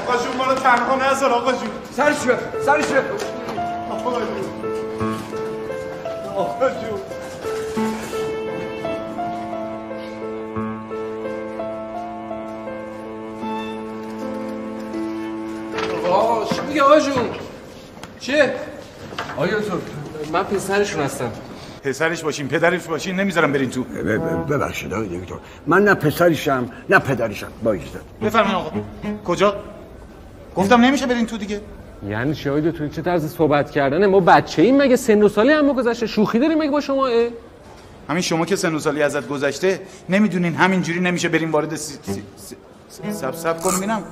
آقا جون ما رو تنها نذار آقا جون. سرش بفت آقا جون آقا چی میگه آقا جون؟ چیه؟ آقا تو من پسرشون هستم. پسرش باشین پدرش باشین نمیذارم برین تو. ببخشید آقای دکتر، من نه پسرشم نه پدرشم. بایسته بفرمایید آقا. کجا؟ گفتم نمیشه برین تو دیگه. یعنی چی آقای دکتر؟ چه طرز صحبت کردنه؟ ما بچه‌ایم مگه؟ سن و سالی هم گذشته؟ شوخی داریم مگه با شما؟ همین شما که سن و سالی ازت گذشته نمیدونین همینجوری نمیشه برین وارد سب کن ببینم.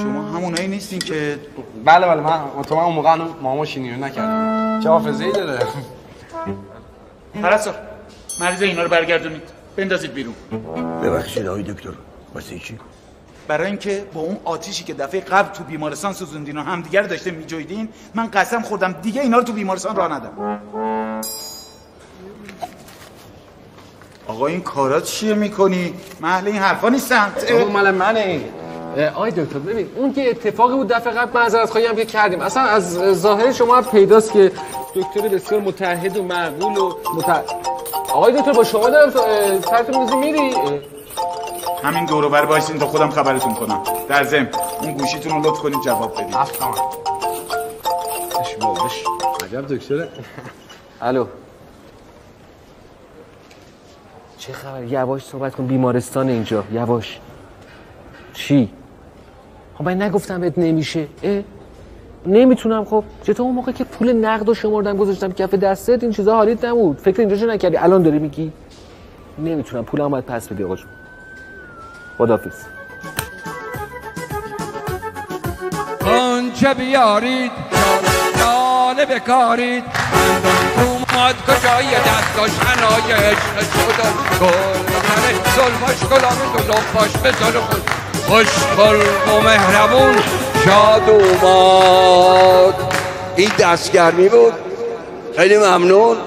شما همونایی نیستین که بله من اون موقع ماما شینیو نکردم. چه حافظه‌ای داره؟ پرستار مریض اینا رو برگردونید بندازید بیرون. ببخشید آقای دکتر. واسه چی؟ برای اینکه با اون آتیشی که دفعه قبل تو بیمارستان سوزوندین و همدیگه رو داشته میجویدین من قسم خوردم دیگه اینا رو تو بیمارستان راه ندم. آقا این کارا چیه میکنی؟ محل این حرفا نیستن. اون مال منه این. آقای دکتر ببین اون که اتفاقی بود دفعه قبل معذرت خواهی هم که کردیم. اصلا از ظاهر شما پیداست که دکتر بسیار متعهد و معقول و آقای دکتر با شما دارم سرتون میزی میری؟ همین دور و بر وایسین تا خودم خبرتون کنم. در ضمن اون گوشیتون رو لطف کنید جواب بدید. اصلا بش عجب دکتره. الو چه خبر؟ یواش صحبت کن، بیمارستان اینجا. یواش. چی؟ خب من نگفتم بهت نمیشه. نمیتونم. خب چطور اون موقع که پول نقد رو شمردم گذاشتم کف دستت این چیزا حالیت نبود؟ فکر اینجاشو نکردی الان داری میگی؟ نمیتونم، پولم باید پس بدی آقا جون. خداحافظ. آنچه بیارید جاله بکارید اومد کجای دستاش هنای عشق شدن گل بخره ظلماش گلامی تو لباش بزن خود خوش خلق و مهربون شاد اومد. این دستگرمی بود. خیلی ممنون.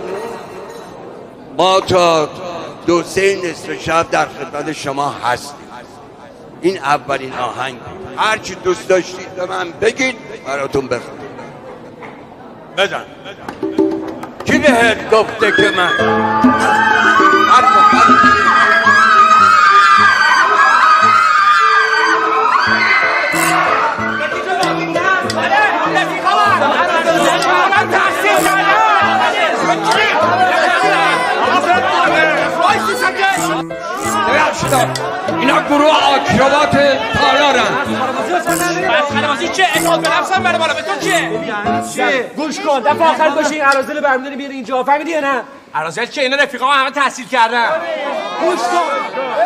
ما تا 2-3 نصف شب در خدمت شما هستیم. این اولین آهنگ. هرچی دوست داشتید به من بگید براتون بخونم. بزن. کی بهت گفته که من اینا گروه آکروبات تالارن. خلبازی چه؟ اعتماد به نفسم بره بالا. به تو چیه؟ گوش کن دفعه آخر باشه این عرازل برمیداری بیاری اینجا. فهمیدی یا نه؟ عرازل چه؟ اینا رفیقام همه تحصیل کردن. گوش کن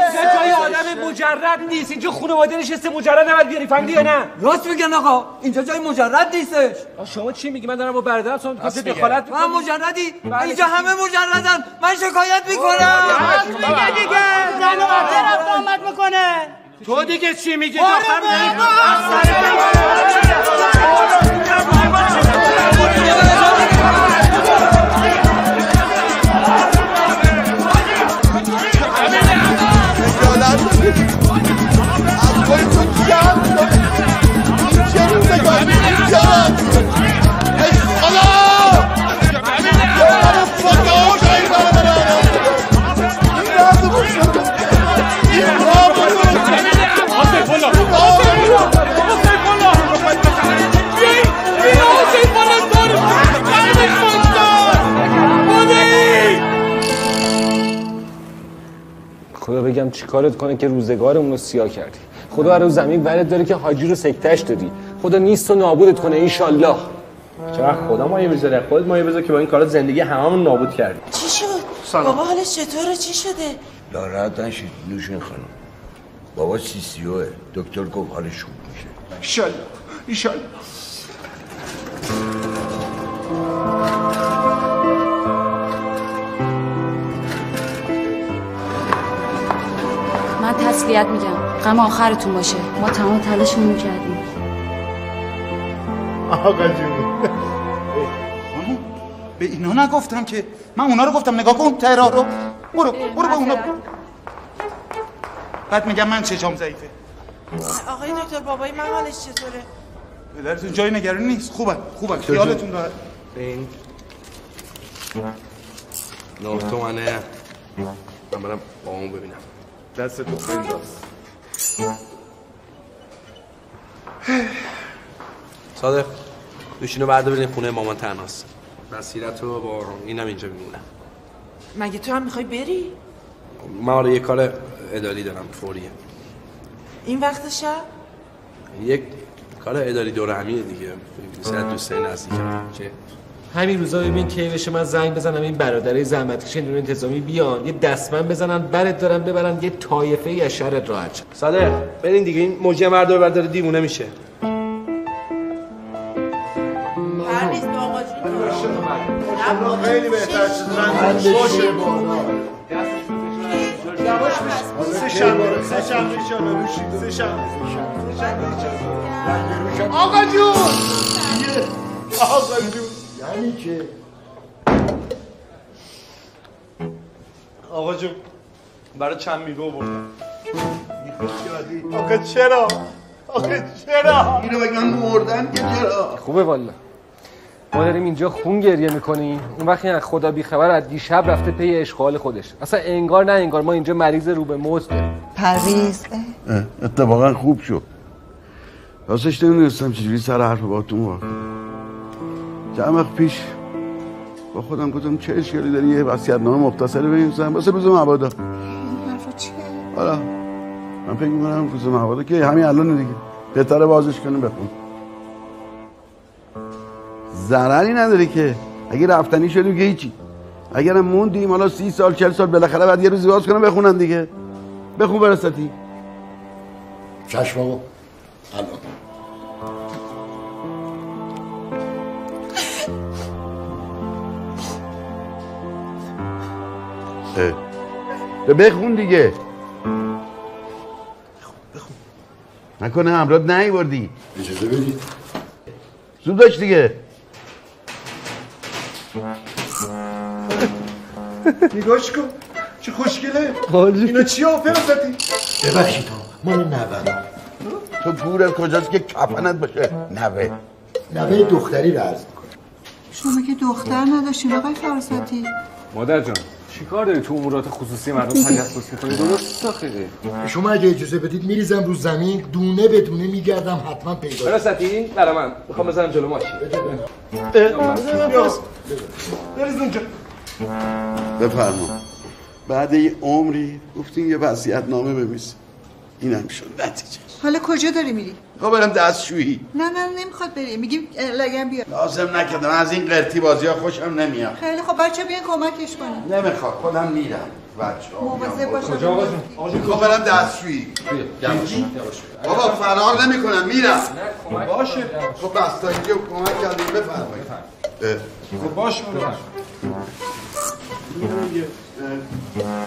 اینجا جای آدم مجرد نیست. اینجا خانواده نشسته مجرد نباید بیاری. فهمیدی یا نه؟ راست میگن آقا. اینجا جای مجرد نیستش. شما چی میگی؟ من دارم با برادرم تو دخالت میکنم. من مجردی؟ اینجا همه مجردن. من شکایت میکنم. راست میگه دیگه. زن و بچه رفت آمد میکنه. تو دیگه چی میگی؟ بگم چیکارت کنه که روزگارمون رو سیاه کردی. خدا رو زمین برات داره که حاجی رو سکتهش دادی. خدا نیست و نابودت کنه انشالله. چرا خدا مایه میذاره؟ خودت مایه بذار که با این کارات زندگی هممون نابود کردی. چی شد؟ بابا حالش چطوره؟ چی شده؟ ناراحت نشید نوشین خانم. بابا CCOه. دکتر گفت حالش خوب میشه. ایشالله ایشالله. من تسلیت میگم، غم آخرتون باشه. ما تمام تلاشمون کردیم. آقا جون خانم به اینا نگفتم که من اونا رو گفتم نگاه کن تهران رو. برو با اونا. بعد میگم من چشام ضعیفه. آقای دکتر بابای من حالش چطوره؟ پدرتون جای نگرانی نیست. خوبه خیالتون راحت. این 9 تومنه. من برم بابامو ببینم. دست تو بنداز. صادق دوشینو بردا برین خونه مامان تنهاست. بصیرتو با اینم اینجا میمونم. مگه تو هم میخوای بری؟ من یه کار اداری دارم فوریه. این وقت شب؟ یک کار اداری دور همیه دیگه. ساعت دوستای نزدیکم. چه؟ همین روزا ببین کی بشه من زنگ بزنم این برادرای زحمتکش نیروی انتظامی بیان یه دستمند بزنن برات دارن ببرن یه طایفه ای از شرت راحت شد. صادق برین دیگه این موجی مردو برداره دیوونه میشه. پرویز با آقا جون خیلی بهتر شد. باشه سه شنبه آقا جون یعنی که آقا جون برای چند میگو بردم. آقا چرا؟ اینو بگم مردن که چرا؟ خوبه والا. ما داریم اینجا خون گریه میکنیم اون وقت این خدا بیخبر از دیشب رفته پی اشغال خودش. اصلا انگار نه انگار ما اینجا مریض رو به موت داریم. پرویز اتفاقا خوب شد. راستش نمیدونستم چجوری سر حرف باهاتون واقع. چند وقت پیش با خودم گفتم چه اشکالی داری یه وصیت‌نامه مختصری بنویسم واسه روز مبادا. این حرفا چیه؟ حالا من فکر می‌کنم روز مبادا که همین الان دیگه بهتره بازش کنیم بخون. ضرری نداره که اگه رفتنی شدیم که هیچی. اگرم موندیم حالا 30 سال 40 سال بالاخره بعد یه روزی باز کنم بخونن دیگه. بخون برساتی. چشم آقا. بخون دیگه. بخون. نکنه همراه نیوردی. اجازه بدید. زود داشت دیگه. نگاش کن چه خوشگله. اینا چی ها فرستادی؟ ببخشید مال نوه. تو گورت کجاست که کفنت باشه؟ نوه دختری رو عرض میکنم. شما که دختر نداشتین آقای فراستی؟ مادر جان چیکار داری تو امورات خصوصی مردم تجسس می‌کنی؟ درست داخله. شما اگه اجازه بدید میریزم رو زمین دونه به دونه میگردم حتما پیدا. فراستی برای من میخوام بزنم جلو ماشین. بریز اونجا. بفرما. بعد یه عمری گفتین یه وصیت‌نامه بنویس. اینم شد نتیجه. حالا کجا داری میری؟ خب برم دستشویی. نه نمیخواد بری. میگیم لگن بیا. لازم نکردم از این قرتی بازی‌ها خوشم نمیاد. خیلی خب بچه بیان کمکش کنیم. نمیخواد خودم میرم. بچه‌ها مواظب باش. کجا آقا جون؟ خب برم دستشویی. بابا فرار نمی‌کنم میرم. باشه. خب بس تا اینجا کمک کردیم بفرمایید. خب باش میرم.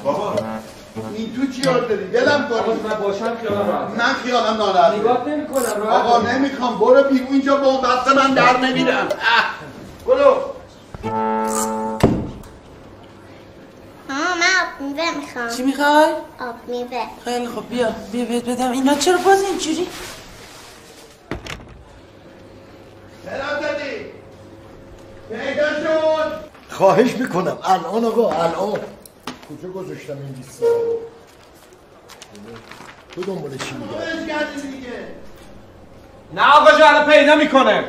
بابا این تو چی یاد داری؟ دلم کنی. من باشم خیالم راحت. من خیالم ناراحت. نگاه نمی‌کنم راحت. آقا نمیخوام برو بیرون اینجا با دست من در نمیرم. برو. من آب میوه میخوام. چی میخوای؟ آب میوه. خیلی خب بیا بهت بدم. اینا چرا باز اینجوری؟ سلام دادی. پیدا شد. خواهش میکنم الان آقا الان. کجا گذاشتم این 20 رو؟ تو دنبال چی میگردی؟ نه آقا جان پیدا میکنه.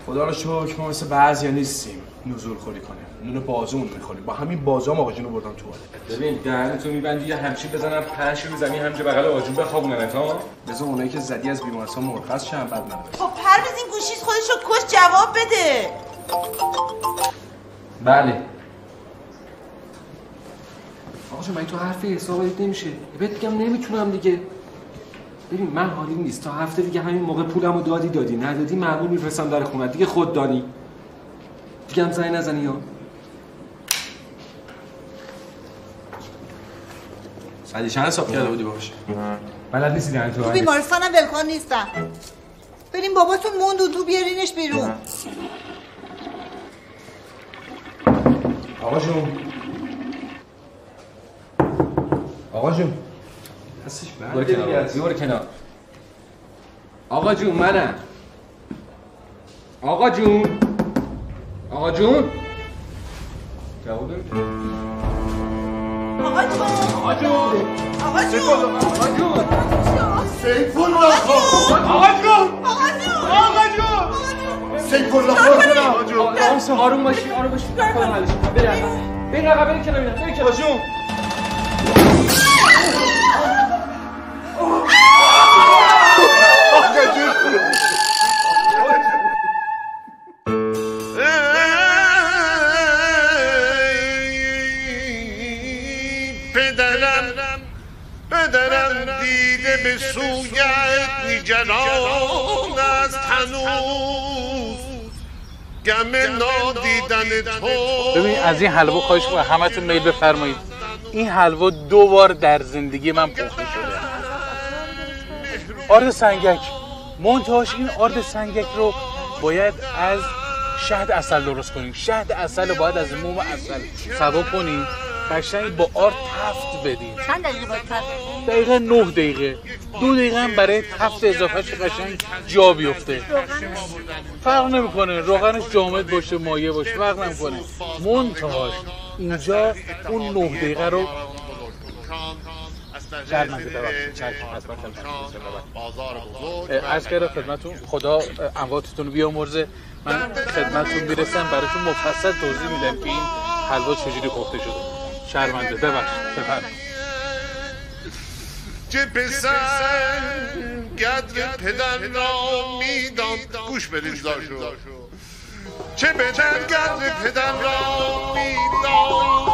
خدا رو شکر ما مثل بعضیا نیستیم نزول خوری کنیم. نون بازومون میخوریم. با همین بازوام آقا جونو بردم تو توالت. ببین دهنتو میبندی یه همچین بزنم پنج رو زمین همینجا بغل آقا جون بخوابوننت ها. بذار اونایی که زدی از بیمارستان مرخص شن بعد من. خب پرویز این گوشیت خودشو کش جواب بده. بله. آقا جون من تو حرفی حسابت نمیشه. بهت میگم نمیتونم دیگه. ببین من حالی نیست تا هفته دیگه همین موقع پولمو دادی ندادی مأمور میفرستم در خونت دیگه خود دانی. دیگه هم زنگ نزنی یا سعدی چند حساب کرده بودی باشه؟ بلد نیستی دهن تو بیمارستانم ولکن نیستم. بریم باباتون موند تو بیارینش بیرون. آقا جون هستش برو کنار آقا جون منم آقا جون جواب نمیده آقا جون آروم باشی بریم عقب بریم کنار پدرم دیده به سویت نیجران است هنوز گم نادیدن تو. ببین از این حلوا خواهش می‌کنم همتون میل بفرمایید. این حلوا 2 بار در زندگی من پخته شده. آرد سنگک منتهاش این آرد سنگک رو باید از شهد عسل درست کنیم. شهد عسل رو باید از موم عسل سوا کنیم قشنگ با آرد تفت بدیم. چند دقیقه باید تفت؟ دقیقه 9 دقیقه 2 دقیقه هم برای تفت اضافه شه قشنگ جا بیفته. فرق نمیکنه روغنش جامد باشه مایع باشه فرق نمیکنه. منتهاش اینجا اون 9 دقیقه رو عرض کردم خدمتون خدا امواتتون رو بیامرزه. من خدمتتون میرسم براتون مفصل توضیح میدم که این حلوا چجوری پخته شده. شرمنده بفرمایید. چه پسر قدر پدر را میدان گوش بدین زاشو چه پدر قدر پدر را میدان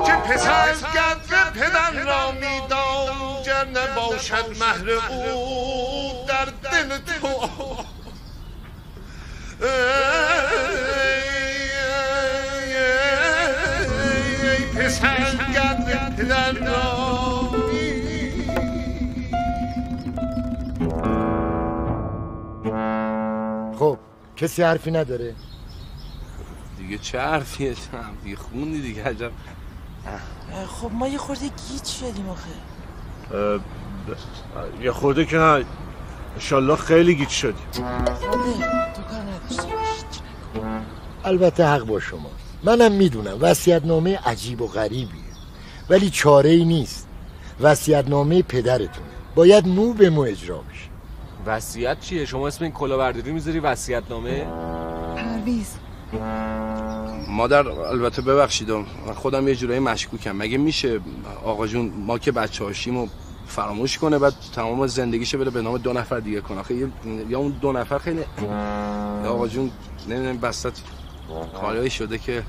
چه پسر قدر پدر را میدان گر نباشد مهر او در دل تو. ای پسر قدر پدر را خب کسی حرفی نداره؟ دیگه چه حرفیه دیگه خوندی دیگه عجب. خب ما یه خورده گیج شدیم آخه. یه خورده که نه انشالله خیلی گیج شدیم. تو کار نداشتیم. البته حق با شما. منم میدونم وصیت‌نامه عجیب و غریبیه ولی چاره ای نیست. وصیت‌نامه پدرتونه باید مو به مو اجرا بشه. وصیت چیه؟ شما اسم این کلاهبرداری میذاری وصیت‌نامه؟ پرویز مادر البته ببخشید من خودم یه جورایی مشکوکم. مگه میشه آقا جون ما که بچه‌هاشیمو فراموش کنه بعد تمام زندگیشو بره به نام 2 نفر دیگه کنه؟ آخه یا اون 2 نفر خیلی آقا جون نمیدونم بسط کارایی شده که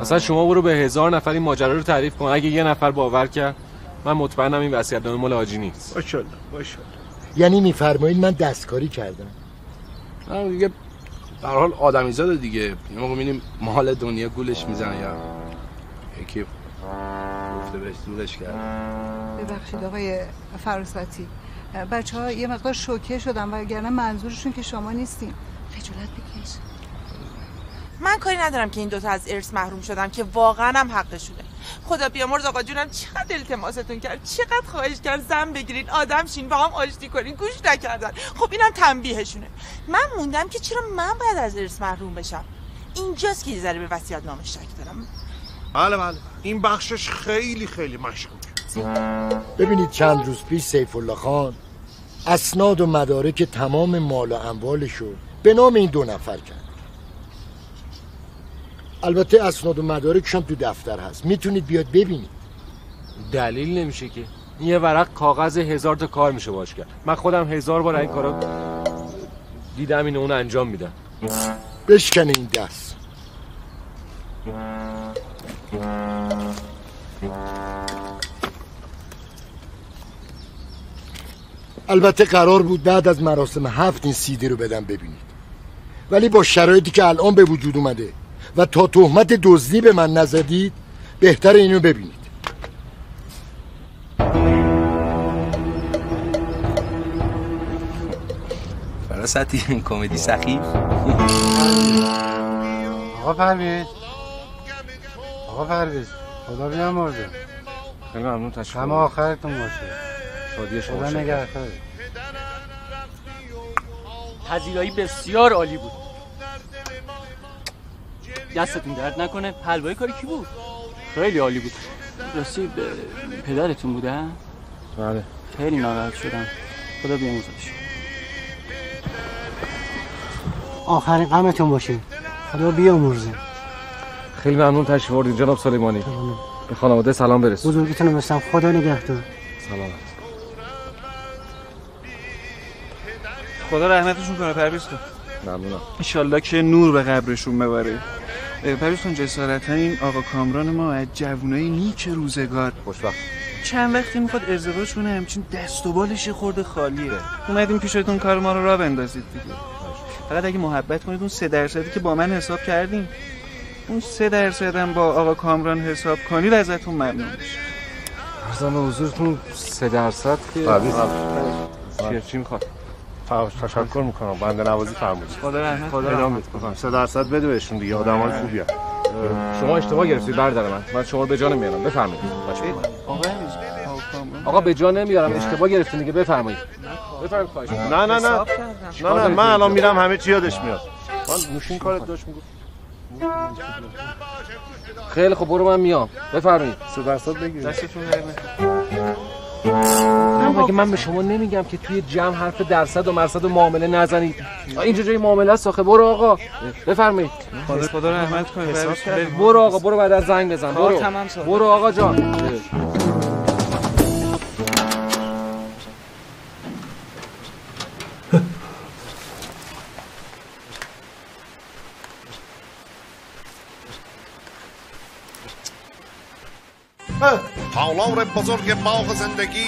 اصلا شما برو به 1000 نفر این ماجرا رو تعریف کن اگه یه نفر باور کرد من مطمئنم این وصیت‌نامه مال حاجی نیست. باشه. یعنی میفرمایید من دستکاری کردم؟ نه دیگه به هر حال آدمیزاده دیگه. یه موقع می‌بینیم مال دنیا گولش میزنه یا یکی گفته بهش دورش کرد. ببخشید آقای فراستی بچه‌ها یه مقدار شوکه شدن وگرنه منظورشون که شما نیستین. خجالت بکش. من کاری ندارم که این دوتا از ارث محروم شدم که واقعا هم حقشونه. خدا بیامرز آقا جونم چقدر التماستون کرد چقدر خواهش کرد زن بگیرین آدم شین با هم آشتی کنین گوش نکردن. خب اینم تنبیهشونه. من موندم که چرا من باید از ارث محروم بشم. اینجاست که یه ذره به وصیت‌نامه شک دارم. بله این بخشش خیلی مشکوک. ببینید چند روز پیش سیف الله خان اسناد و مدارک تمام مال و اموالشو به نام این 2 نفر کرد. البته اسناد و مدارکشم تو دفتر هست، میتونید بیاد ببینید. دلیل نمیشه که این یه ورق کاغذ 1000 تا کار میشه باش کرد. من خودم 1000 بار این کارا دیدم، اینو اون انجام میدم. بشکنه این دست. البته قرار بود بعد از مراسم 7 این CD رو بدم ببینید، ولی با شرایطی که الان به وجود اومده و تا تهمت دزدی به من نزدید بهتر اینو ببینید. فراستی این کمدی سخیف. آقا پرویز خدا بیامرزه. خیلی ممنون، تشکر. همه آخرتون باشه. شادی شما. خدا نگهدار. پذیرایی بسیار عالی بود. دستتون درد نکنه. حلوایی کاری کی بود؟ خیلی عالی بود. راستی پدرتون بوده؟ بله. خیلی ناراحت شدم. خدا بیامرزش. آخرین غمتون باشه. خدا بیامرزه. خیلی ممنون تشریف آوردید جناب سلیمانی. به خانواده سلام برسون. بزرگیتون رو بستم. خدا نگهدار. سلامت. خدا رحمتشون کنه پرویز خان. ممنونم. انشالله که نور به قبرشون ببره. پرویز خان جسارتا این آقا کامران ما از جوونای نیک روزگار خوشبخت چند وقتی میخواد ازدواج کنه، همچین دست و بالش خورده خالیه. اومدیم پیشتون کار ما رو راه بندازید دیگه. فقط اگه محبت کنید اون 3% که با من حساب کردیم، اون 3% هم با آقا کامران حساب کنید ازتون ممنون میشه. عرضم به حضورتون 3% که چی میخواد؟ تشکر میکنم. بنده نوازی فرمایید. خدا رحمت کنه. 3% بده بهشون دیگه، آدمای خوبی هست. شما اشتباه گرفتید برادر من شما رو به جا نمیارم. بفرمایید. آقا به جا نمیارم، اشتباه گرفتید دیگه. بفرمایید. بفرمایید خواهش می‌کنم. نه من الان میرم همه چی یادش میاد. من گوشین کارت داشت میگفت. خیلی خب برو من میام. بفرمایید. 3% بگیرید. دستتون درد مگه من به شما نمیگم که توی جمع حرف درصد و مرصد و معامله نزنید؟ اینجا جای معامله است آخه. برو آقا بفرمایید. خدا رحمت کنه. برو آقا، برو بعد از زنگ بزن. برو آقا جان. تالار بزرگ باغ زندگی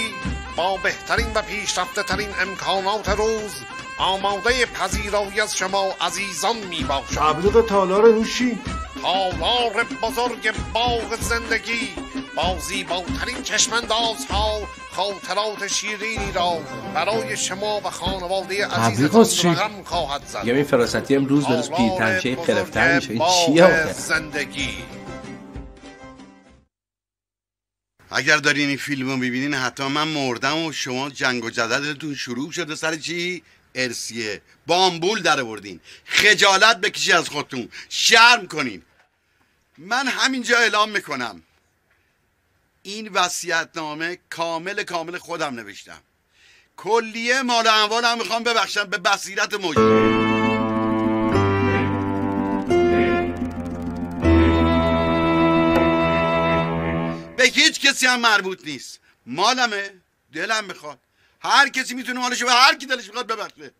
با بهترین و پیشرفته ترین امکانات روز آماده پذیرایی از شما عزیزان می باشد. تبلیغ تالار نوشی. تالار بزرگ باغ زندگی با زیباترین چشماندازها خاطرات شیرینی را برای شما و خانواده عزیزتان رقم خواهد زد. این فراستی امروز به روز پیرتنشه قرفتر میشه. این چیه آخه؟ زندگی. اگر دارین این فیلمو میبینین حتما من مردم و شما جنگ و جدلتون شروع شده سر چی؟ ارسیه. بامبول در آوردین. خجالت بکشی از خودتون. شرم کنین. من همینجا اعلام میکنم این وصیت‌نامه کامل خودم نوشتم. کلیه مال و اموالم میخوام ببخشم به بصیرت مجری. به هیچ کسی هم مربوط نیست. مالمه، دلم میخواد. هر کسی میتونه مالشو به هر کی دلش میخواد ببخشه.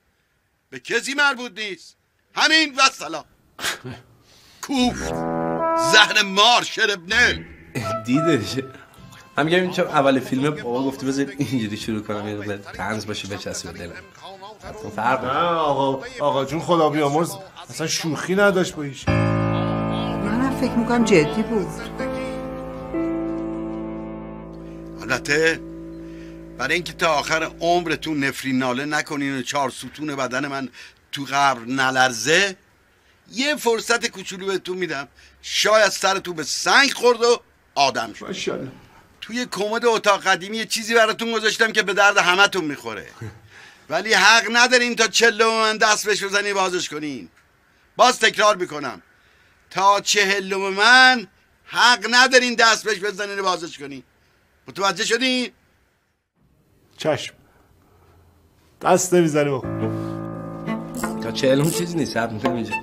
به کسی مربوط نیست. همین و سلام. کوفت زهر مار شربنه دیدش. هم میگم این چون اول فیلم بابا گفته بذار اینجوری شروع کنم یه مقدار طنز باشه بچسبه دلم. فرق نه آقا جون خدا بیامرز اصلا شوخی نداشت با هیچ. منم فکر میکنم جدی بود. البته برای اینکه تا آخر عمرتون نفرین ناله نکنین و 4 ستون بدن من تو قبر نلرزه یه فرصت کوچولو بهتون میدم. شاید سرتون به سنگ خورد و آدم شد. ماشاءالله. توی کمد اتاق قدیمی یه چیزی براتون گذاشتم که به درد همتون میخوره. ولی حق ندارین تا چلو من دست بهش بزنی بازش کنین. باز تکرار میکنم تا 40 من حق ندارین دست بهش بزنین بازش کنین. متوجه شدین؟ چشم. دست نمیزنیم. تا 40 چیزی نیست، صبر میکنیم اینجا.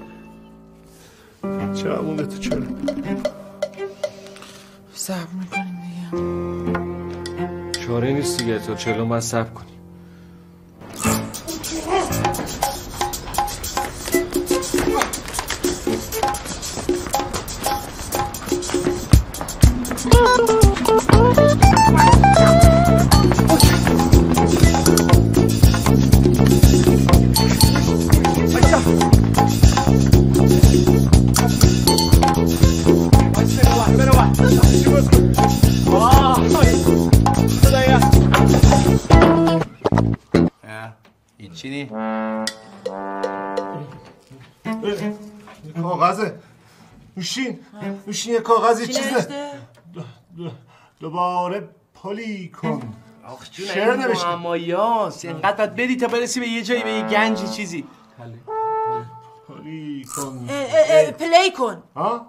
چرا مونده تو 40؟ صبر میکنیم دیگه. چاره نیست دیگه، تا 40 باید صبر کنیم. چی؟ کاغذه. نوشین یه کاغذی چیزه. دوباره پلی کن. آخ جون این معماییاست، اینقدر باید بدی تا برسی به یه جایی، به یه گنجی چیزی. پلی کن. پلی کن. ها؟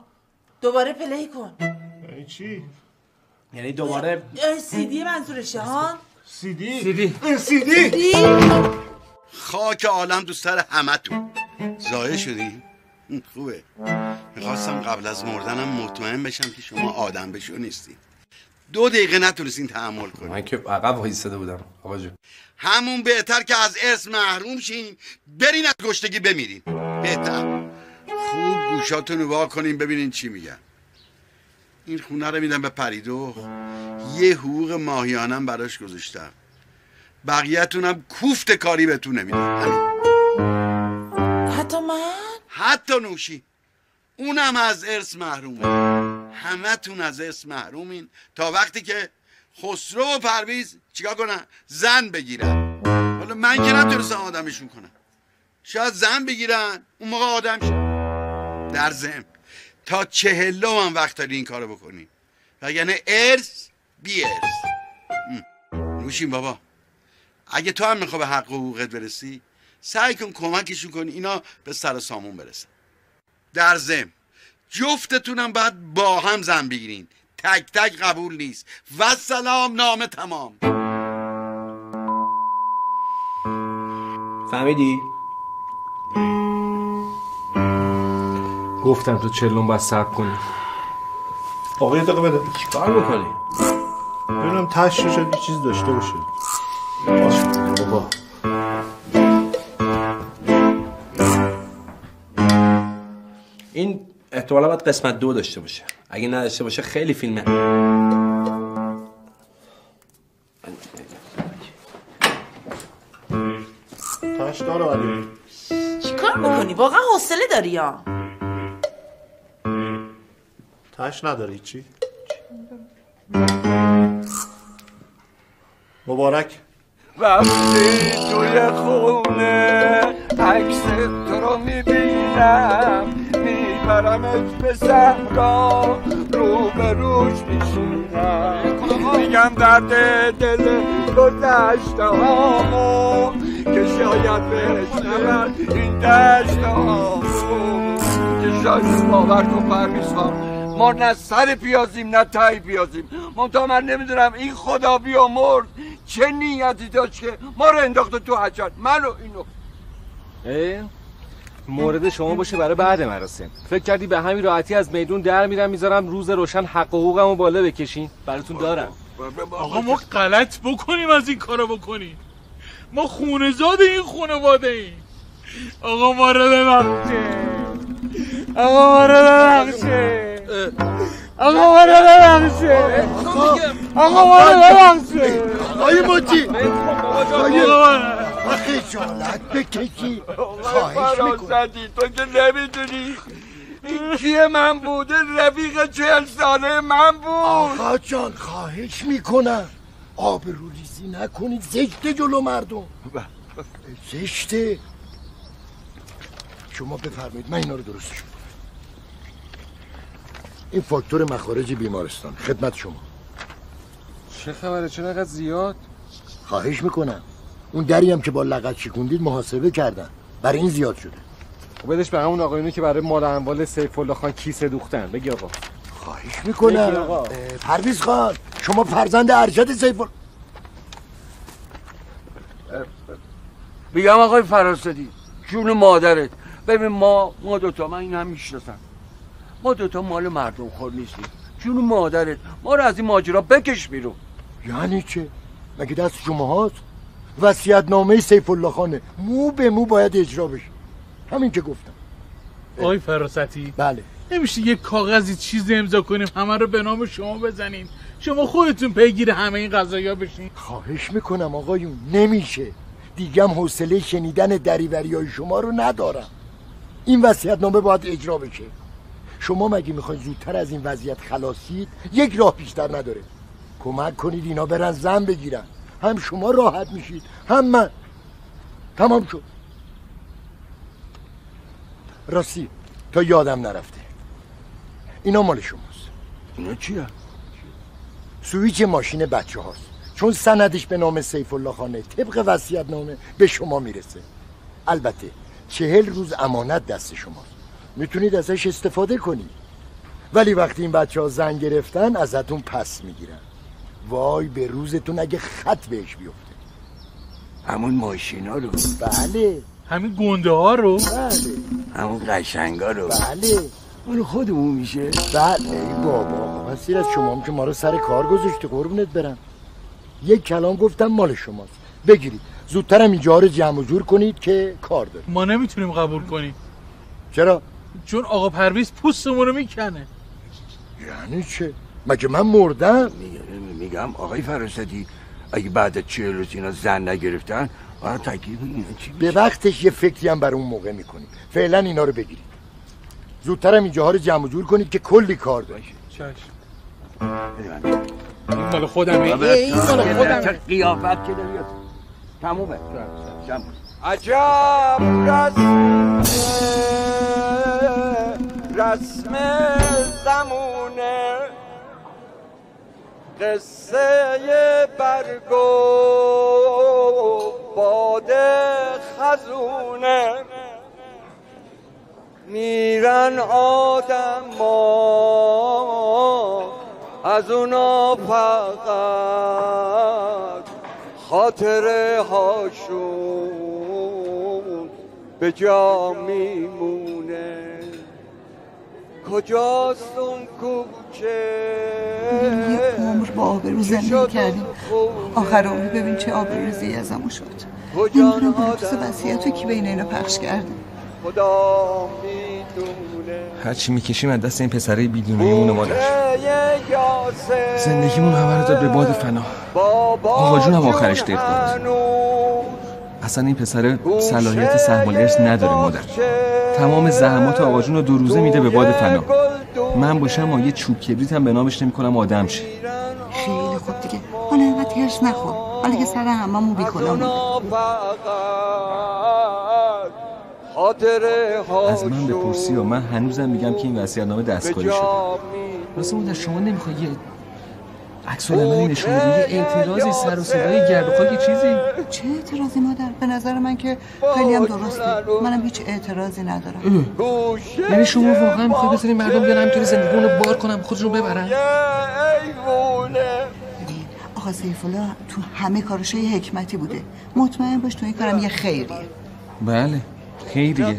دوباره پلی کن. یعنی چی؟ یعنی دوباره CD منظورشه ها؟ CD. خاک عالم تو سر همتون. ضایع شدیم؟ خوبه. میخواستم قبل از مردنم مطمئن بشم که شما آدم بشو نیستید. 2 دقیقه نتونستین تحمل کنید. من که عقب وایساده بودم آقا جون. همون بهتر که از ارث محروم شین، برین از گشتگی بمیرین. بهتر. خوب گوشاتونو وا کنین ببینین چی میگن. این خونه رو میدم به پریدو، یه حقوق ماهیانم براش گذاشتم، بقیه‌تونم کوفت کاری بهتون نمیدم. حتی من؟ حتی نوشی، اونم از ارث محرومه. همتون از ارث محرومین تا وقتی که خسرو و پرویز چیکار کنن؟ زن بگیرن. حالا من که نتونستم آدمشون کنم، شاید زن بگیرن اون موقع آدم شد. در ضمن تا 40 هم وقت داری این کارو بکنی، وگرنه ارث بی ارث. نوشین بابا، اگه تو هم میخوای به حق و حقوقت برسی، سعی کن کمکشون کنی اینا به سر سامون برسن. در ضمن جفتتونم باید با هم زن بگیرین، تک تک قبول نیست. و سلام، نامه تمام. فهمیدی؟ گفتم تو 40 باید صبر کنی. آقا یه دقیقه بده. چیکار میکنی؟ ببینم تش رو شد یه چیز داشته باشه. بابا این احتمالا باید قسمت 2 داشته باشه. اگه نداشته باشه خیلی فیلمه. تش داره ولی چیکار میکنی؟ واقعا حوصله داری یا؟ تش نداره چی؟ مبارک. وقتی توی خونه عکس تو رو میبینم، میبرمت به صحرا، رو به روش میشینم، میگم درد دل گذشته هامو که شاید بشنود این دشت هامو، که شاید باور کن پرویز خان، ما نه سر پیازیم نه تای پیازیم. منتها من نمیدونم این خدا بیامرد چه نیتی داشت که ما رو انداخته تو حجر، منو اینو. مورد شما باشه برای بعد مراسم. فکر کردی به همین راحتی از میدون در میرم میذارم روز روشن حق و حقوقمو بالا بکشین؟ براتون دارم. آقا ما غلط بکنیم از این کارو بکنیم. ما خونه زاد این خانواده ایم. آقا ما رو ببخشید. آقا ما رو ببخشید. آقا ما رو ببخشید. آقا ما رو ببخشید. آقای موتی خجالت بکشی. خواهش میکنم. تو که نمیدونی این کیه من بوده، رفیق 40 ساله من بود. آقا جان خواهش میکنم آبروریزی نکنید، زشته جلو مردم، زشته. شما بفرمایید من اینا رو درستش کنم. این فاکتور مخارج بیمارستان خدمت شما. چه خبره؟ چرا اینقدر زیاد؟ خواهش میکنم. اون دری هم که با لغت شکوندید محاسبه کردن، برای این زیاد شده. بدش به همون آقایونی که برای مال اموال سیف الله خان کیسه دوختن. بگی آقا. خواهش میکنم. پرویز خان شما فرزند ارشد سیف الله. میگم آقای فراسدی جون مادرت. ببین ما دوتا، من این هم میشناسم، ما دوتا مال مردم خور نیستیم. جون مادرت، ما رو از این ماجرا بکش بیرون. یعنی چه؟ مگه دست شما هاست؟ وصیت‌نامه سیف الله خانه مو به مو باید اجرا بشه. همین که گفتم. آقای فراستی، بله، نمیشه یه کاغذی چیزی امضا کنیم همه رو به نام شما بزنیم، شما خودتون پیگیر همه این قضایا بشین؟ خواهش میکنم آقایون، نمیشه. دیگه هم حوصله شنیدن دریوریای شما رو ندارم. این وصیت‌نامه باید اجرا بشه. شما مگه میخواین زودتر از این وضعیت خلاصید؟ یک راه بیشتر نداره. کمک کنید اینا برن زن بگیرن، هم شما راحت میشید هم من. تمام شد. راستی تا یادم نرفته، اینا مال شماست. اینا چیه؟ سویچ ماشین بچه هاست، چون سندش به نام سیف الله خانه طبق وصیت‌نامه به شما میرسه. البته 40 روز امانت دست شماست، میتونید ازش استفاده کنید، ولی وقتی این بچه ها زن گرفتن ازتون پس میگیرن. وای به روزتون اگه خط بهش بیفته. همون ماشینا رو؟ بله. همین گنده ها رو؟ بله. همون قشنگا رو؟ بله. مال خودمون میشه؟ بله. ای بابا، مسیر از شما هم که ما رو سر کار گذاشته، قربونت برم. یک کلام گفتم مال شماست، بگیرید. زودترم اینجا رو جمع و جور کنید که کار داریم. ما نمیتونیم قبول کنیم. چرا؟ چون آقا پرویز پوستمون رو میکنه. یعنی چه؟ مگه من مردم؟ میگم آقای فراستی، اگه بعد 40 روز اینا زن نگرفتن باید تکلیف اینا چی به وقتش یه فکری هم بر اون موقع میکنیم. فعلا اینا رو بگیرید. زودترم اینجاها رو جمع و جور کنید که کلی کار داره. چشم. این مال خودمه. این مال خودمه. قیافت که داری تمومه. عجب رسم زمونه، قصه برگ و باد خزونه، میرن آدم ها از اونا فقط خاطره هاشون به جا میمونه. کجاست اون کوچه؟ یه عمر با آبرو زندگی کردیم، آخر عمری ببین چه آبروریزی ازمون شد. نمیدونم بلوز وصیتو کی بین اینا پخش کرده. خدا میدونه. هرچی میکشیم از دست این پسره بیدونیمون مادر، زندگیمون همه رو داد به باد فنا. آقا جون هم آخرش دق داد. اصلا این پسره صلاحیت سهم الارث نداره مادر. تمام زحمات آقا جون رو 2 روزه میده به باد فنا. من باشم و یه چوب کبریت هم به نامش نمی‌کنم آدم شه. خیلی خوب دیگه، حالا اینقدر ترس نخور، حالا که سر هممون بیکنامونه. از من بپرسی و من هنوزم میگم که این وصیت‌نامه دستکاری شده. واسه مادر شما نمیخوای یه عکس العملی نشون بدی، یه اعتراضی سر و صدای گرد و خاک چیزی؟ چه اعتراضی مادر؟ به نظر من که خیلی هم درسته. منم هیچ اعتراضی ندارم. یعنی شما واقعا میخوای بذاری مردم بیان همینطوری زندگیمون رو بار کنم خودشون ببرن؟ آقا سیف الله تو همه کارش یه حکمتی بوده. مطمئن باش تو این کارم یه خیریه. بله خیریه.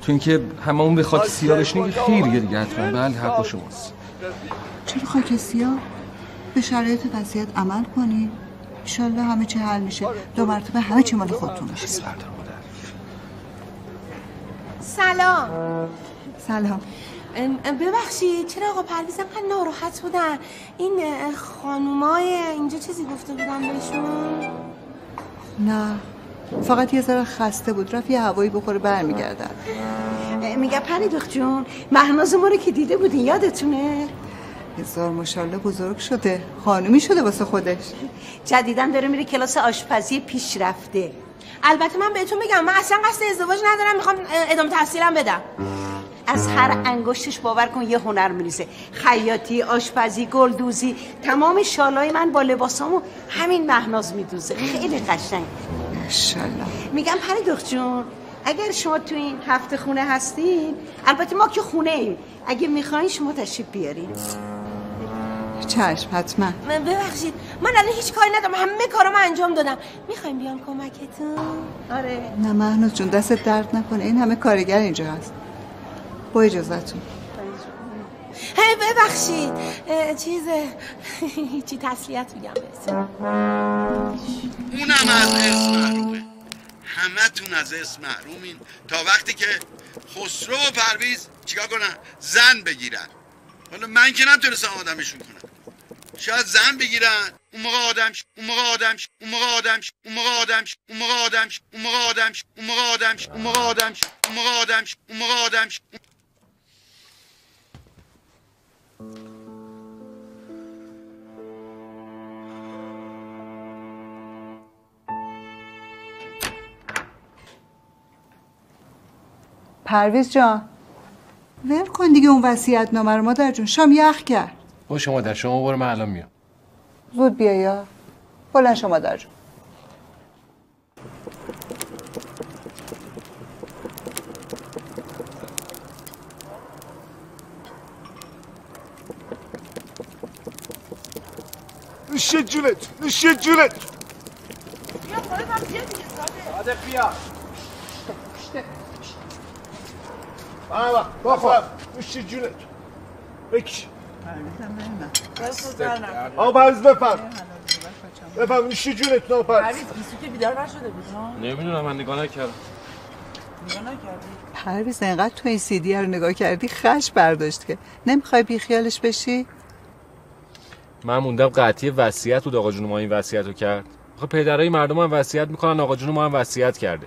تو اینکه هممون به خاک سیاه بشینیم خیریه دیگه حتما. بله حق شماست. چرا خاک سیاه؟ به شرایط وصیت عمل کنی، انشالله همه چی حل میشه. 2 مرتبه همه چی مال خودتون میشه. سلام. سلام. ببخشید چرا آقا پرویز انقدر ناراحت بودن؟ این خانومای اینجا چیزی گفته بودن بهشون؟ نه، فقط یه ذره خسته بود، رفت یه هوایی بخوره برمیگردن. میگه پریدخ جون، مهناز ما رو که دیده بودین یادتونه؟ هزار ماشاءالله بزرگ شده، خانومی شده واسه خودش. جدیدن داره میره کلاس آشپزی پیشرفته. البته من بهتون میگم من اصلا قصد ازدواج ندارم، میخوام ادامه تحصیلم بدم. از هر انگشتش باور کن یه هنر میریزه. خیاطی، آشپزی، گلدوزی، تمام شالای من با لباسامو همین مهناز میدوزه. خیلی قشنگ. ماشاءالله. میگم پریدخ جون، اگر شما تو این هفته خونه هستین، البته ما که خونه ایم، اگه میخواین شما تشریف بیارین. چشم حتما. ببخشید من الان هیچ کاری ندارم، همه کارامو انجام دادم. میخوایم بیام کمکتون؟ آره. نه مهنوز جون دستت درد نکنه، این همه کارگر اینجا هست. با اجازهتون. ببخشید چی تسلیت میگم بهتون. اونم از اسم محرومه. همه تون از اسم محرومین تا وقتی که خسرو و پرویز چیکار کنن؟ زن بگیرن. حالا من که نمیتونستم آدمشون کنم. شاید زن بگیرن، اون موقع آدمش، اون موقع آدمش، اون موقع آدمش، اون موقع آدمش، اون موقع آدمش، اون موقع آدمش، اون موقع آدمش، اون موقع آدمش، اون موقع آدمش، اون موقع آدمش. پرویز جان ول کن دیگه اون وصیت‌نامه رو. مادر جون شام یخ کرد. باشه مادر، شما برو، من الان میام. زود بیا یا بلند شو مادر جون. نوش جونت، نوش جونت. بیا خودت هم بیا دیگه صادق بیا. بابا نوش جونت. بکش. آقا پرویز بفرم. بفرم نوش جونت. نه پرویز گیسو که بیدار نشده بود ها؟ نمیدونم، من نگاه نکردم. نگاه نکردی؟ پرویز انقدر تو این CD رو نگاه کردی خش برداشت که نمیخوای بی خیالش بشی؟ من موندم قطعی وصیت بود. آقا جون ما این وصیت رو کرد. آخه پدرای مردم هم وصیت میکنن، آقا جون ما هم وصیت کرده.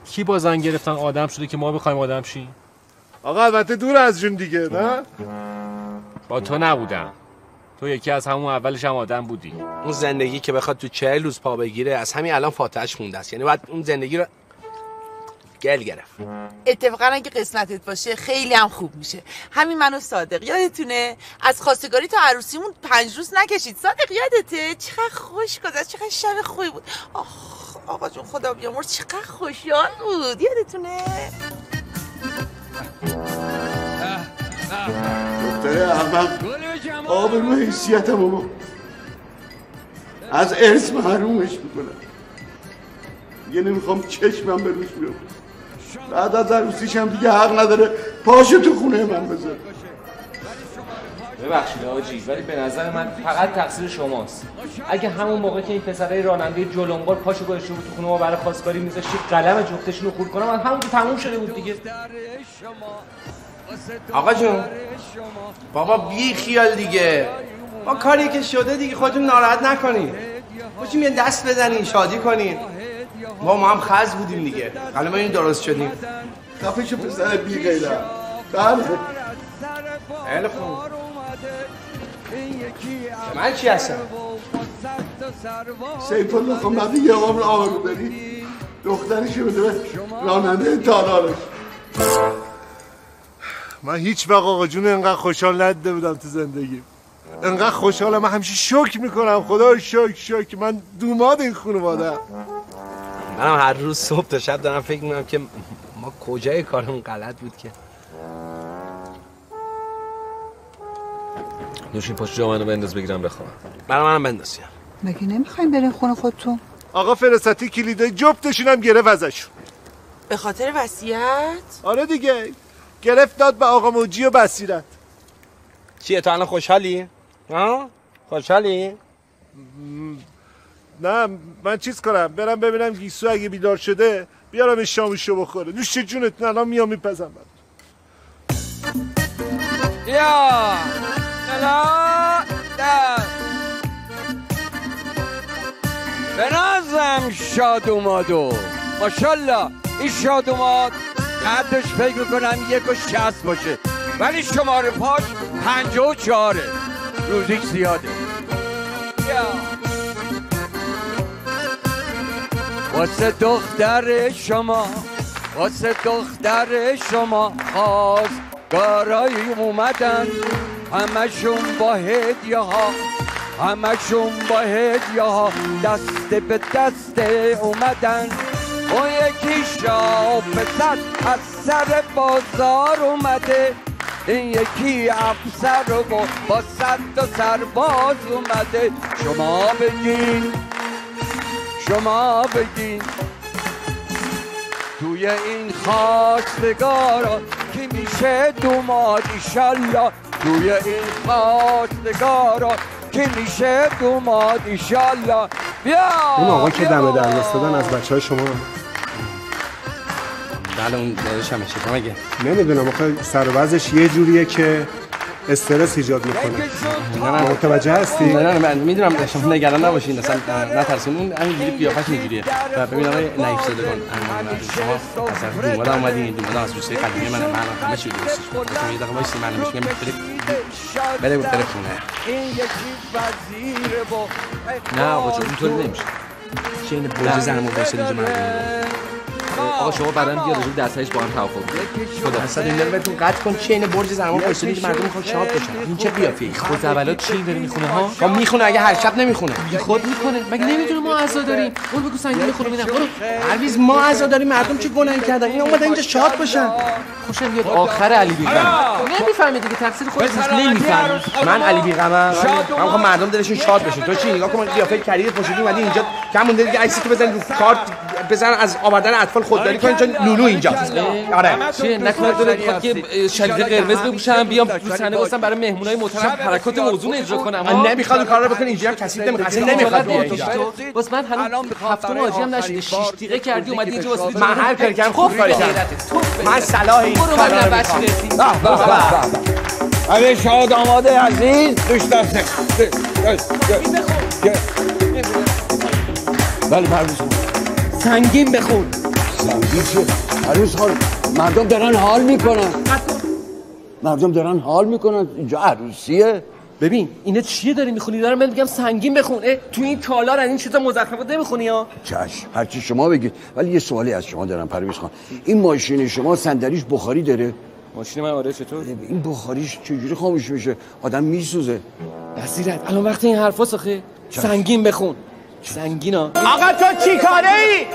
کی با زن گرفتن آدم شده که ما بخوایم آدم شیم؟ آقا البته دور از جون دیگه، نه؟ با تو نبودم. تو یکی از همون اولش هم آدم بودی. اون زندگی که بخواد تو 40 روز پا بگیره از همین الان فاتحش خونده است. یعنی باید اون زندگی رو گل گرفت. اتفاقا اگه قسمتت باشه خیلی هم خوب میشه. همین من و صادق یادتونه از خواستگاری تا عروسیمون 5 روز نکشید. صادق یادته؟ چقدر خوش گذشت، چقدر شب خوبی بود. آقا جون خدا بیامرز چقدر خوشیال بود. یادتونه؟ دختره احمق آبرو حیثیتم بابا از ارث محرومش میکنم. دیگه نمیخوام چشمم به روش بیاد. بعد از عروسیش هم دیگه حق نداره پاشو تو خونه من بذاره. ببخشید آجی، ولی به نظر من فقط تقصیر شماست. اگه همون موقع که این پسرای راننده جلنبار پاشو گذاشته بود تو خونه ما برای خواستگاری میذاشتی قلم جفتشون رو خورد کنم، من همون که تموم شده بود دیگه. آقا جون بابا بی خیال دیگه، ما کاری که شده دیگه خودتون ناراحت نکنید. باشیم یه دست بزنین شادی کنین. ما هم خز بودیم دیگه، حالا ما این درست شدیم. خفه شو پسر بی غیره. بله خیلی خوب. من چی هستم؟ سیف الله خب بعد یه عمر آبرو داری دخترشو بده به راننده تالارش. من هیچ وقت آقا جون انقدر خوشحال ندیده بودم تو زندگی. انقدر خوشحالم، من همیشه شکر میکنم. خدا شکر من دوماد این خانواده. منم هر روز صبح تا شب دارم فکر میکنم که ما کجای کارمون غلط بود که. نوشین پشت جا منو بنداز بگیرم بخوام. منم بندازیم. مگه نمیخوایم بریم خونه خودتون؟ آقا فرستادی کلیدای جفتشون هم گرفت ازشون. به خاطر وصیت؟ آره دیگه، گرفت داد به آقا موجی و بصیرت. چیه تو الان خوشحالی؟ ها؟ خوشحالی؟ نه من چیز کنم، برم ببینم گیسو اگه بیدار شده بیارم این شامشو بخوره. نوش جونت، الان میام میپزم. یا نلا به نظرم شادومادو ماشالله این شادوماد قدش فکر میکنم 1.60 باشه ولی شماره پاش 54 روزیش زیاده. واسه دختر شما خواستگارایی اومدن همشون با هدیه ها دست به دست اومدن. اون یکی شاه پسر از سر بازار اومده این یکی افسر و با 100 تا سرباز اومده. شما بگین توی این خواستگارا کی میشه دوماد ایشالله. توی این خواستگارا کی میشه دوماد ایشالله. بیا اون آقا که دم در دادن از بچهای شما. بله اون داداشمه. چطور مگه؟ نمیدونم آخه سر و وضعش یه جوریه که استرس ایجاد میکنه. متوجه هستی؟ نه من میدونم. شما نگران نباشین اصلا نترسین. اون همینجوری قیافش اینجوریه. و ببین آقای نایب زادگان شما اصلا دوماد اومدین. دوماد از دوسته قدیمی من همه چی دوستش. شما یه دقیقه وایسین من بهش میگم بره خونه. نه آقا جون اینطوری نمیشه. چه این برج زنمو واسه اینجا من. آقا شما بعداً بیا راجع به دستایش با هم توافق کنید. خدا اصلا این بهتون قطع کن. چه این برج زنمو واسه اینجا مردم میخوان شاد بشن. این چه قیافه‌ای؟ خود اولات چی داره میخونه ها؟ خب میخونه اگه هر شب نمیخونه. خود میکنه. مگه نمیدونه ما عزا داریم؟ اون بگو سنگین خونه میدم. برو. پرویز ما عزا داریم. مردم چه گناهی کردن؟ این اومدن اینجا شاد باشن. خوشم میاد آخر علی بیغم. نمیفهمی دیگه تفسیر خودت نیست. نمیفهمی. من علی بیغمم. من میخوام مردم دلشون شاد بشه. تو چی نگاه کن قیافه کریه پوشیدی اومدی اینجا کمون دیگه عکسی تو بزن رو کارت بزن از آوردن اطفال خودداری کن چون لولو اینجا. آره چیه نکنه داره میخواد که شلیقه قرمز بپوشم بیام رو صحنه واسم برای مهمونای محترم حرکات موزون اجرا کنم. من نمیخواد این کارا رو بکنی. اینجوری هم کسی نمیخواد اینجا. بس من هنوز هفتم آجی هم نشده 6 دقیقه کردی اومدی اینجا واسه من هر کاری کردم خوب کاری کردم. من صلاح این کارا رو بچینه. آره شاد آماده عزیز دوست داشته. بله پرویز سنگین بخون. سنگین چه؟ عروس خانم مردم دارن حال میکنن. اینجا عروسیه. ببین اینا چیه داری میخونی؟ دارم من میگم سنگین بخون. تو این تالار این چیزا مزخرفات نمیخونی ها؟ چشم هرچی شما بگید. ولی یه سوالی از شما دارم پرویز خان. این ماشین شما صندلیش بخاری داره؟ ماشین من آره. چطور؟ این بخاریش چجوری خاموش میشه؟ آدم میسوزه. بصیرت الان وقت این حرفاست آخه. سنگین بخون. سنگینا. آقا تو چی کاره ای؟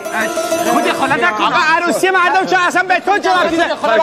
خود دخالت نکن. آقا عروسی مردم چه اصلا به تو چه ربطی داره؟ خودت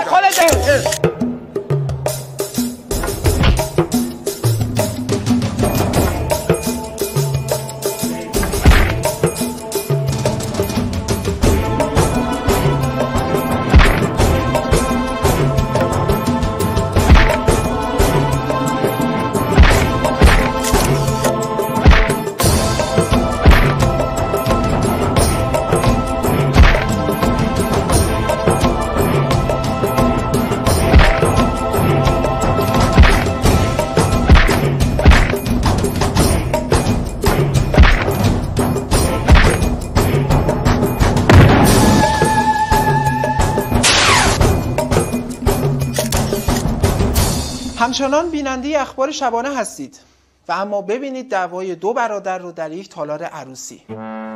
همچنان بیننده اخبار شبانه هستید و اما ببینید دعوای دو برادر رو در یک تالار عروسی.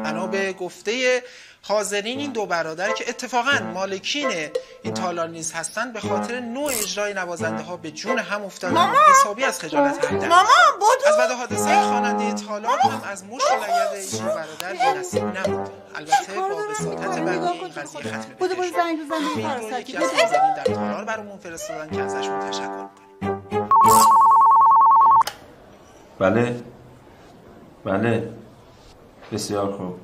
بنا به گفته حاضرین این دو برادر که اتفاقاً مالکین این تالار نیز هستند به خاطر نوع اجرای نوازنده ها به جون هم افتادن حسابی از خجالت هردن. از بعد حادثه خواننده تالار هم از مشت و لگد این برادر بی‌نصیب نبود. البته با وساطت بقیه این قضیه ختم بشه. یکی از حاضرین در تالار برامون فرستادن که ازشون تشکر می‌کنیم. بله بسیار خوب.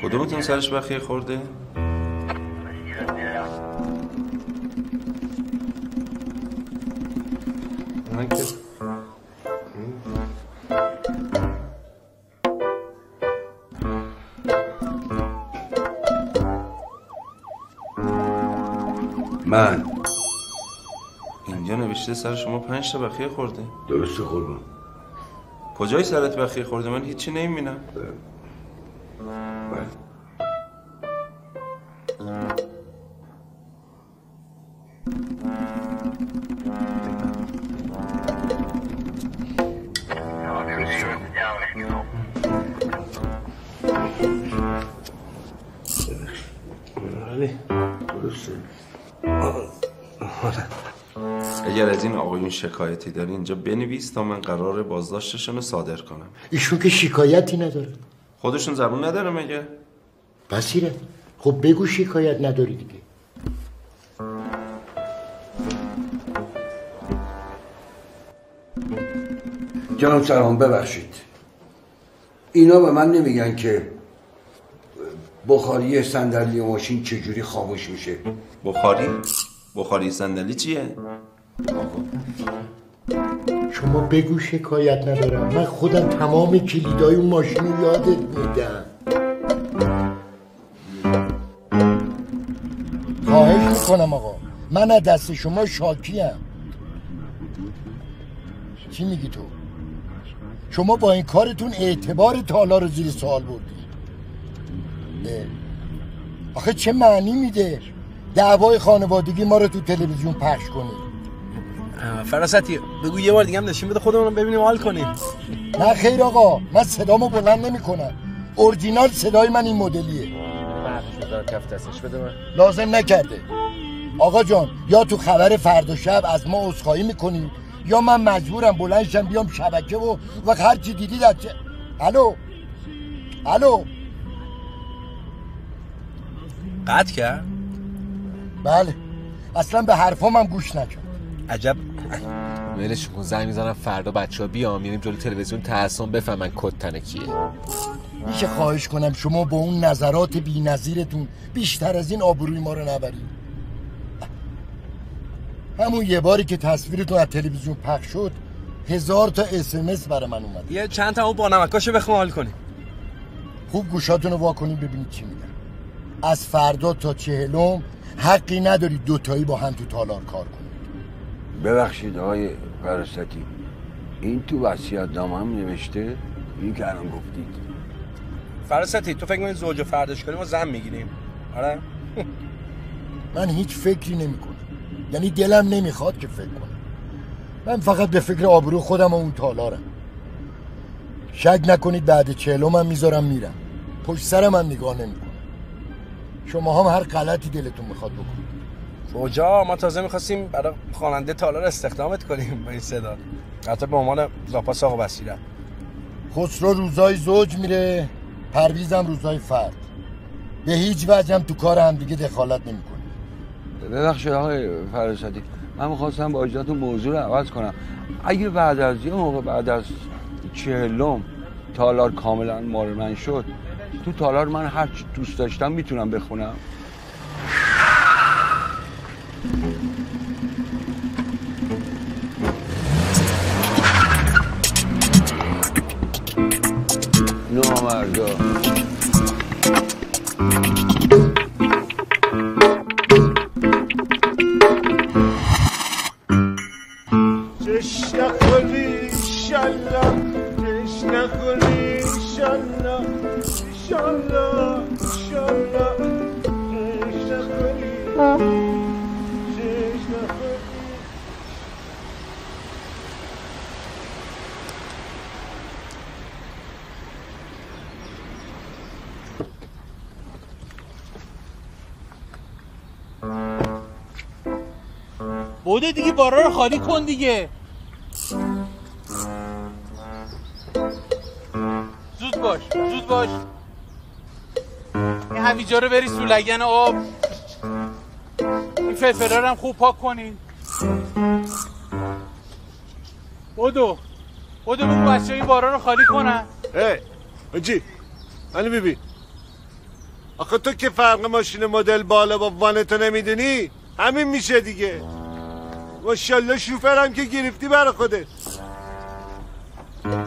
کدومتون سرش بخیه خورده؟ من که من اینجا نوشته سر شما 5 تا بخیه خورده. درسته قربان. کجای سرت بخیه خورده؟ من هیچی نمیبینم. اگر از این آقایون شکایتی داری اینجا بنویس تا من قرار بازداشتشون رو صادر کنم. ایشون که شکایتی نداره. خودشون زبون نداره مگه؟ بصیرت خب بگو شکایت نداری دیگه. جناب سرهنگ ببخشید، اینا به من نمیگن که بخاری صندلی ماشین چجوری خاموش میشه؟ بخاری صندلی چیه؟ شما بگو شکایت ندارم، من خودم تمام کلیدای اون ماشین رو یادت میدم. خواهش میکنم آقا، من از دست شما شاکیم. چی میگی تو؟ شما با این کارتون اعتبار تالار رو زیر سوال بردی. آخه چه معنی میده دعوای خانوادگی ما رو تو تلویزیون پخش کنید؟ فراستی بگو یه بار دیگه هم نشون بده خودمون ببینیم حال کنیم. نه خیر آقا، من صدامو بلند نمی کنم. اورجینال صدای من این مدلیه. کف دستش بده من. لازم نکرده آقا جان، یا تو خبر فردا شب از ما عذرخواهی میکنی یا من مجبورم بلندشم بیام شبکه و هر چی دیدی در چه. الو قطع کرد؟ بله، اصلا به حرفام هم گوش نکرد. عجب. ولش کن، زنگ میزنم فردا بچه‌ها بیام میریم جلوی تلویزیون ترسام بفهمن کد تنه کیه. میشه خواهش کنم شما با اون نظرات بی‌نظیرتون بیشتر از این آبروی ما رو نبرید؟ همون یه باری که تصویرتون از تلویزیون پخش شد 1000 تا SMS برای من اومد. یه چند تا اون بانمکاشو بخوام حال کنیم. خوب گوشاتون رو وا کنید ببینید چی میگن. از فردا تا 40 حقی ندارید دوتایی با هم تو تالار کار کنید. ببخشید آقای فراستی، این تو وصیت‌نامه هم نوشته؟ این که الان گفتید. فراستی تو فکر می‌کنی زوج فرداش کنیم و زن میگیریم؟ آره؟ من هیچ فکری نمی‌کنم. یعنی دلم نمیخواد که فکر کنم. من فقط به فکر آبرو خودم و اون تالارم. شک نکنید بعد 40 من میذارم میرم. پشت سر من نگاه نمی‌کنم. شما هم هر غلطی دلتون میخواد بکنید. فوجا ما تازه می‌خواستیم برای خواننده تالار استخدامت کنیم با این صدا. البته به عنوان زاپاس آقا بصیرت. خسرو روزای زوج میره، پرویزم روزای فرد. به هیچ وجه هم تو کار هم دیگه دخالت نمی‌کنه. ببخشید آقای فراستی، من می‌خواستم با اجازهتون موضوع رو عوض کنم. اگه بعد از یه موقع بعد از 40 تالار کاملا مال من شد، تو تالار من هر چی دوست داشتم میتونم بخونم. نامردا جش نخوری انشالله، جش نخوری انشالله، انشالله انشالله، جش نخوری جش نخوری. بوده دیگه، بارا رو خالی کن دیگه. زود باش زود باش. این هویجا رو بریز تو لگن آب. این فلفلا رو هم خوب پاک کنین. بودو بگو بچه این بارا رو خالی کنن. بجی منو ببین، آخه تو که فرق ماشین مدل بالا با وانتو نمیدونی همین میشه دیگه. ماشاءالله شوفرم که گرفتی برا خودت.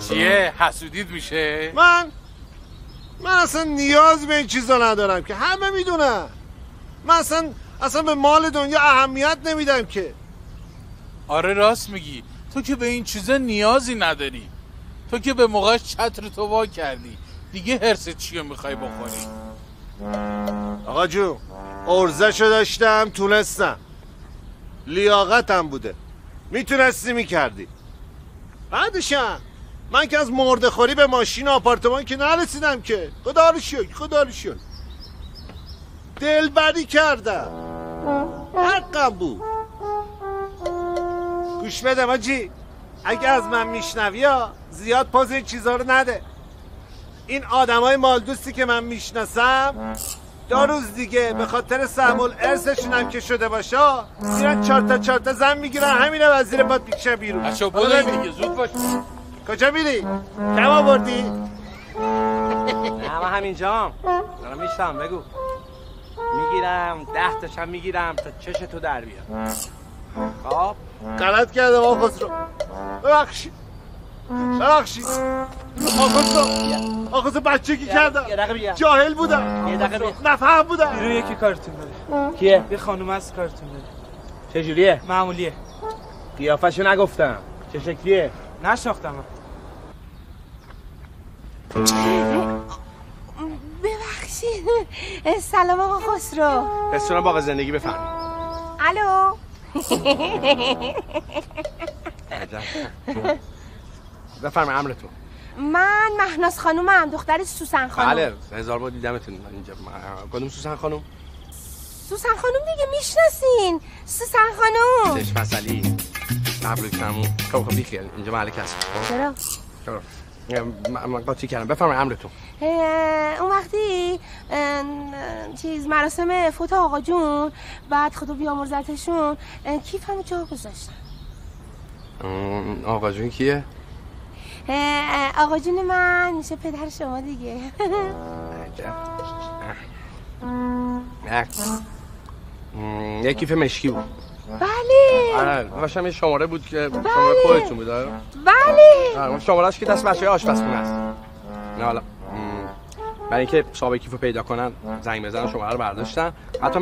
چیه؟ حسودیت میشه؟ من اصلا نیاز به این چیزا ندارم که همه میدونن. من اصلا به مال دنیا اهمیت نمیدم که. آره راست میگی، تو که به این چیزا نیازی نداری. تو که به موقعش چتر تو وا کردی، دیگه هرست چیو میخوای بخوری؟ آقا جو ارزشو داشتم، تونستم، لیاقتم بوده، میتونستی میکردی. بعدشم من که از مرده خوری به ماشین و آپارتمان که نرسیدم که. خدا رو شکر دلبری کردم، حقم بود. گوش بده ماجی، اگه از من میشنوی زیاد پاز این چیزا رو نده. این آدمای مالدوستی که من میشناسم 2 روز دیگه به خاطر سهم الارثشون هم که شده باشه میرن 4 تا زن میگیرن، همینه وزیر باد پیکشن بیرون. بچه‌ها برو دیگه، زود باش. کجا میری؟ کم آوردی؟ اما همینجام دارم میشتم. بگو. میگیرم 10 تاشم میگیرم تا چش تو در بیاد. خب غلط کردم آقا خسرو، ببخشید آقا خسرو بچگی کردم، جاهل بودم، نفهم بودم. اینو یکی کارتون داره. کیه؟ یه خانوم از کارتون داره. چجوریه؟ معمولیه. قیافشو نگفتم، چه شکلیه؟ نشناختم. ببخشید. سلام آقا خسرو. رستوران باغ زندگی بفهمید. الو. بفرمایید امرتون. من مهناز خانومم، دختر سوسن خانوم. بله 1000 بار دیدمتون اینجا. کدوم سوسن خانوم؟ سوسن خانوم دیگه میشناسین. سوسن خانوم. چشم مسئلی. مبروک تموم. خب بیخیال اینجا محل کسب. چرا؟ من قاطی کردم. بفرمایید امرتون. اون وقتی مراسم فوت آقا جون، بعد خدا بیامرزتشون، کیفمو جا گذاشتم. آقا جون کیه؟ آقا جون من میشه پدر شما دیگه. یه کیف مشکی بود. بله. باشم یه شماره بود که شماره خودتون بود. بله. شماره‌اش که دست بچه‌های آشپزخونه است. نه حالا برای اینکه صاحب کیفو پیدا کنن زنگ بزنن شماره رو برداشتن. حتی